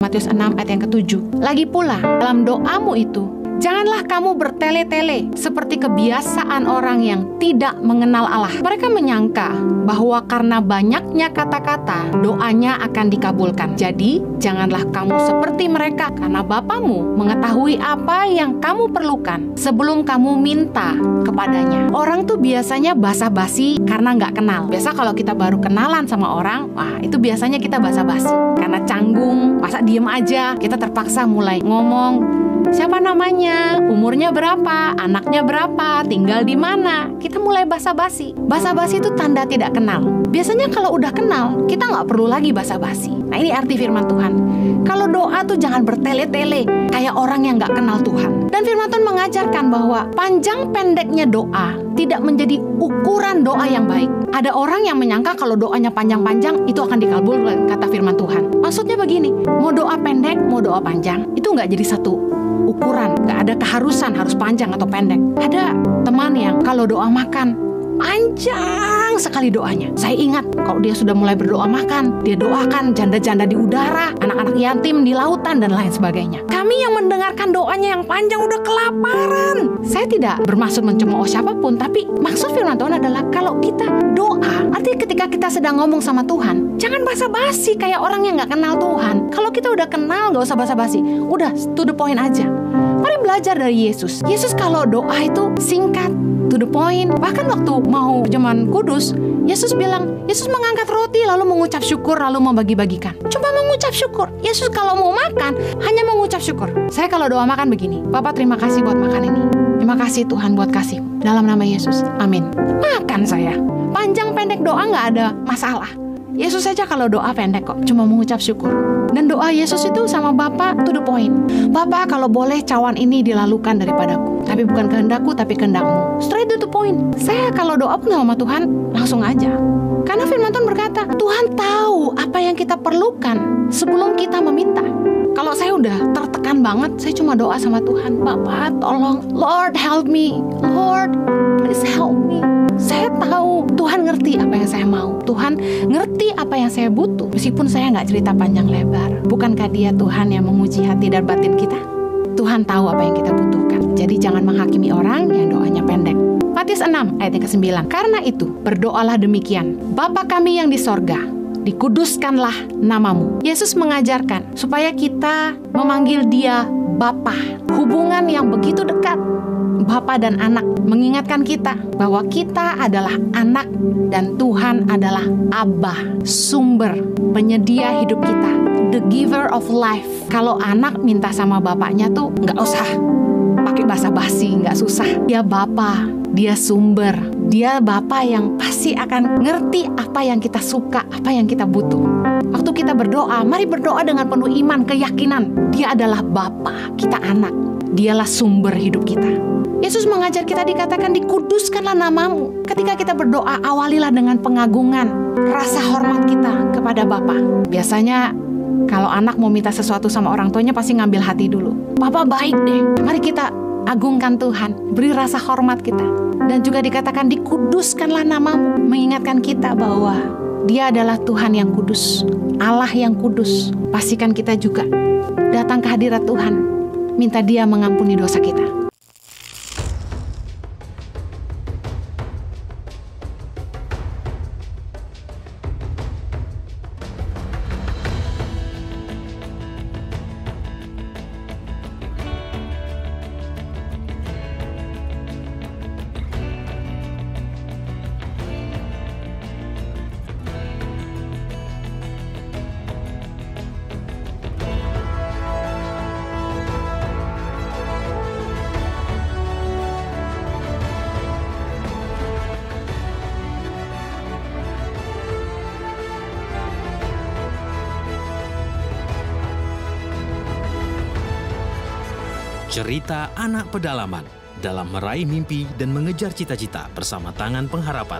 Matius 6 ayat yang ke-7. Lagi pula, dalam doamu itu, janganlah kamu bertele-tele seperti kebiasaan orang yang tidak mengenal Allah. Mereka menyangka bahwa karena banyaknya kata-kata, doanya akan dikabulkan. Jadi, janganlah kamu seperti mereka, karena Bapamu mengetahui apa yang kamu perlukan sebelum kamu minta kepadanya. Orang tuh biasanya basa-basi karena nggak kenal. Biasa kalau kita baru kenalan sama orang, wah itu biasanya kita basa-basi. Karena canggung, masa diem aja, kita terpaksa mulai ngomong. Siapa namanya? Umurnya berapa? Anaknya berapa? Tinggal di mana? Kita mulai basa-basi. Basa-basi itu tanda tidak kenal. Biasanya kalau udah kenal, kita nggak perlu lagi basa-basi. Nah ini arti firman Tuhan. Kalau doa tuh jangan bertele-tele kayak orang yang nggak kenal Tuhan. Dan firman Tuhan mengajarkan bahwa panjang pendeknya doa tidak menjadi ukuran doa yang baik. Ada orang yang menyangka kalau doanya panjang-panjang itu akan dikabulkan, kata firman Tuhan. Maksudnya begini, mau doa pendek, mau doa panjang, itu nggak jadi satu ukuran. Nggak ada keharusan harus panjang atau pendek. Ada teman yang kalau doa makan, panjang sekali doanya. Saya ingat kalau dia sudah mulai berdoa makan, dia doakan janda-janda di udara, anak-anak yatim di lautan, dan lain sebagainya. Kami yang mendengarkan doanya yang panjang udah kelaparan. Saya tidak bermaksud mencemooh siapapun, tapi maksud firman Tuhan adalah kalau kita doa, artinya ketika kita sedang ngomong sama Tuhan, jangan basa-basi kayak orang yang gak kenal Tuhan. Kalau kita udah kenal, gak usah basa-basi, udah to the point aja. Mari belajar dari Yesus. Yesus kalau doa itu singkat, to the point. Bahkan waktu mau zaman kudus, Yesus bilang, Yesus mengangkat roti lalu mengucap syukur lalu membagi-bagikan. Cuma mengucap syukur. Yesus kalau mau makan hanya mengucap syukur. Saya kalau doa makan begini, Bapak terima kasih buat makan ini. Terima kasih Tuhan buat kasih. Dalam nama Yesus, amin. Makan saya. Panjang pendek doa gak ada masalah. Yesus saja kalau doa pendek kok, cuma mengucap syukur. Dan doa Yesus itu sama Bapa to the point. Bapa kalau boleh cawan ini dilalukan daripadaku, tapi bukan kehendakku tapi kehendakmu. Straight to the point. Saya kalau doa pun sama Tuhan langsung aja. Karena firman Tuhan berkata, Tuhan tahu apa yang kita perlukan sebelum kita meminta. Kalau saya udah tertekan banget, saya cuma doa sama Tuhan, Bapa tolong, Lord help me, Lord please help me. Saya tahu Tuhan ngerti apa yang saya mau. Tuhan ngerti apa yang saya butuh. Meskipun saya nggak cerita panjang lebar. Bukankah Dia Tuhan yang menguji hati dan batin kita? Tuhan tahu apa yang kita butuhkan. Jadi jangan menghakimi orang yang doanya pendek. Matius 6 ayat yang ke-9. Karena itu berdoalah demikian, Bapa kami yang di sorga, dikuduskanlah namamu. Yesus mengajarkan supaya kita memanggil Dia Bapa. Hubungan yang begitu dekat Bapa dan anak, mengingatkan kita bahwa kita adalah anak dan Tuhan adalah Abba, sumber penyedia hidup kita, the giver of life. Kalau anak minta sama bapaknya tuh nggak usah pakai basa-basi, nggak susah. Dia Bapa, Dia sumber, Dia Bapa yang pasti akan ngerti apa yang kita suka, apa yang kita butuh. Waktu kita berdoa, mari berdoa dengan penuh iman, keyakinan. Dia adalah Bapa, kita anak. Dialah sumber hidup kita. Yesus mengajar kita dikatakan dikuduskanlah namamu. Ketika kita berdoa, awalilah dengan pengagungan, rasa hormat kita kepada Bapa. Biasanya kalau anak mau minta sesuatu sama orang tuanya pasti ngambil hati dulu. Papa baik deh. Mari kita agungkan Tuhan, beri rasa hormat kita. Dan juga dikatakan dikuduskanlah namamu, mengingatkan kita bahwa Dia adalah Tuhan yang kudus, Allah yang kudus. Pastikan kita juga datang ke hadirat Tuhan, minta Dia mengampuni dosa kita. Cerita anak pedalaman dalam meraih mimpi dan mengejar cita-cita bersama Tangan Pengharapan.